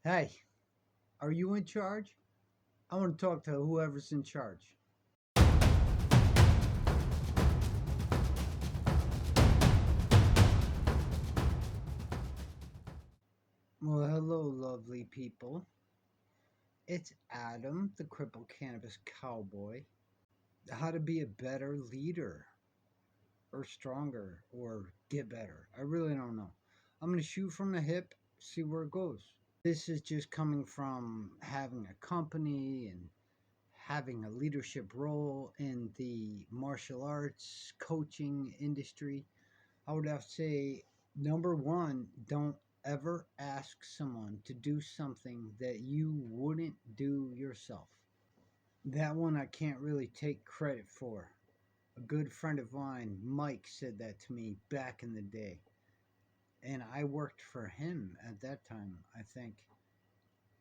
Hey, are you in charge? I want to talk to whoever's in charge. Well, hello, lovely people. It's Adam, the crippled cannabis cowboy. How to be a better leader, or stronger, or get better. I really don't know. I'm going to shoot from the hip, see where it goes. This is just coming from having a company and having a leadership role in the martial arts coaching industry. I would have to say, number one, don't ever ask someone to do something that you wouldn't do yourself. That one I can't really take credit for. A good friend of mine, Mike, said that to me back in the day. And I worked for him at that time, I think.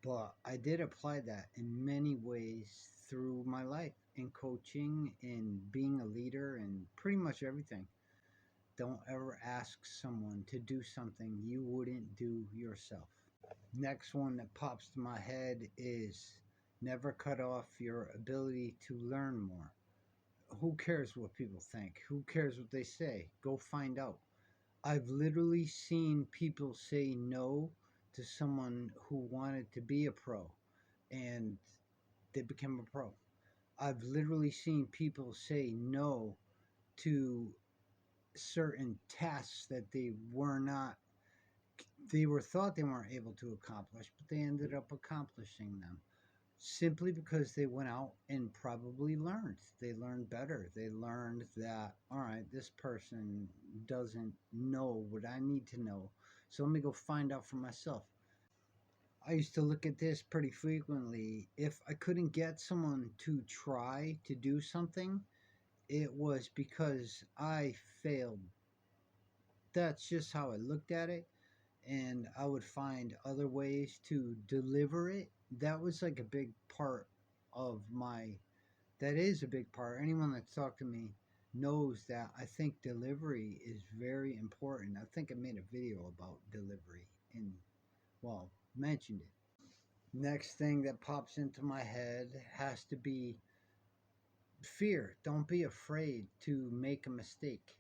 But I did apply that in many ways through my life in coaching, in being a leader, and pretty much everything. Don't ever ask someone to do something you wouldn't do yourself. Next one that pops to my head is never cut off your ability to learn more. Who cares what people think? Who cares what they say? Go find out. I've literally seen people say no to someone who wanted to be a pro and they became a pro. I've literally seen people say no to certain tasks that they were thought they weren't able to accomplish, but they ended up accomplishing them simply because they went out and probably learned. They learned better. They learned that, all right, this person doesn't know what I need to know, so let me go find out for myself. I used to look at this pretty frequently. If I couldn't get someone to try to do something, it was because I failed. That's just how I looked at it, and I would find other ways to deliver it. That was like a big part of my, that is a big part. Anyone that's talked to me knows that I think delivery is very important. I think I made a video about delivery and, well, mentioned it. Next thing that pops into my head has to be fear. Don't be afraid to make a mistake.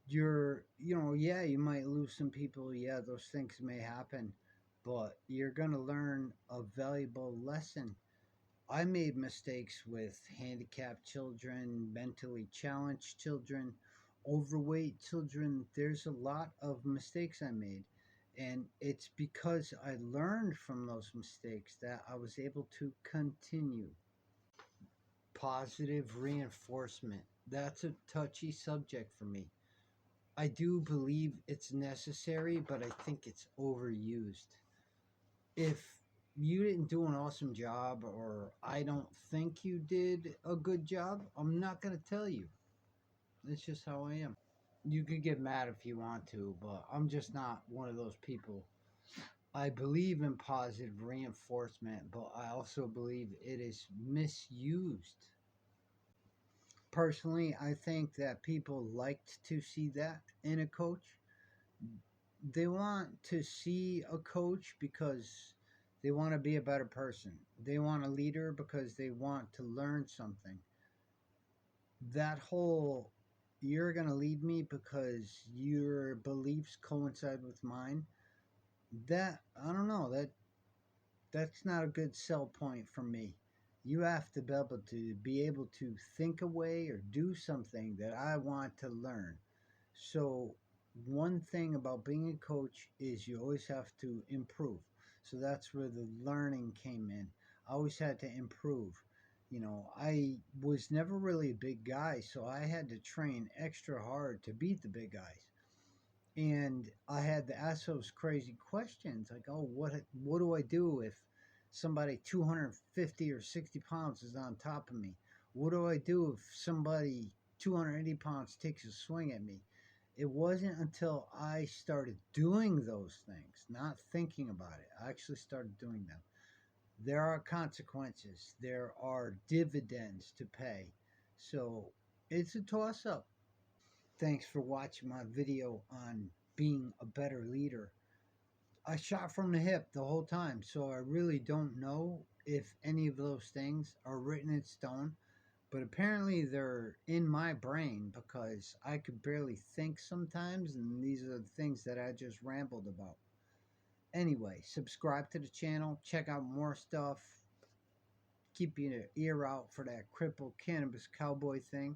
Yeah, you might lose some people. Yeah, those things may happen, but you're going to learn a valuable lesson. I made mistakes with handicapped children, mentally challenged children, overweight children. There's a lot of mistakes I made. And it's because I learned from those mistakes that I was able to continue. Positive reinforcement. That's a touchy subject for me. I do believe it's necessary, but I think it's overused. If you didn't do an awesome job, or I don't think you did a good job, I'm not going to tell you. It's just how I am. You could get mad if you want to, but I'm just not one of those people. I believe in positive reinforcement, but I also believe it is misused. Personally, I think that people liked to see that in a coach. They want to see a coach because they want to be a better person. They want a leader because they want to learn something. That whole, you're going to lead me because your beliefs coincide with mine, that, I don't know, that's not a good sell point for me. You have to be able to think a way or do something that I want to learn. So, one thing about being a coach is you always have to improve. So, that's where the learning came in. I always had to improve. I was never really a big guy, so I had to train extra hard to beat the big guys. And I had to ask those crazy questions like, oh, what do I do if somebody 250 or 60 pounds is on top of me? What do I do if somebody 280 pounds takes a swing at me? It wasn't until I started doing those things, not thinking about it. I actually started doing them. There are consequences, there are dividends to pay. So it's a toss up. Thanks for watching my video on being a better leader. I shot from the hip the whole time, so I really don't know if any of those things are written in stone, but apparently they're in my brain because I could barely think sometimes, and these are the things that I just rambled about. Anyway, subscribe to the channel, check out more stuff, keep your ear out for that crippled cannabis cowboy thing.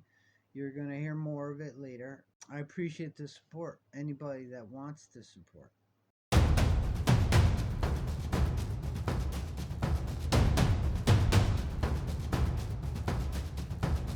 You're going to hear more of it later. I appreciate the support, anybody that wants to support.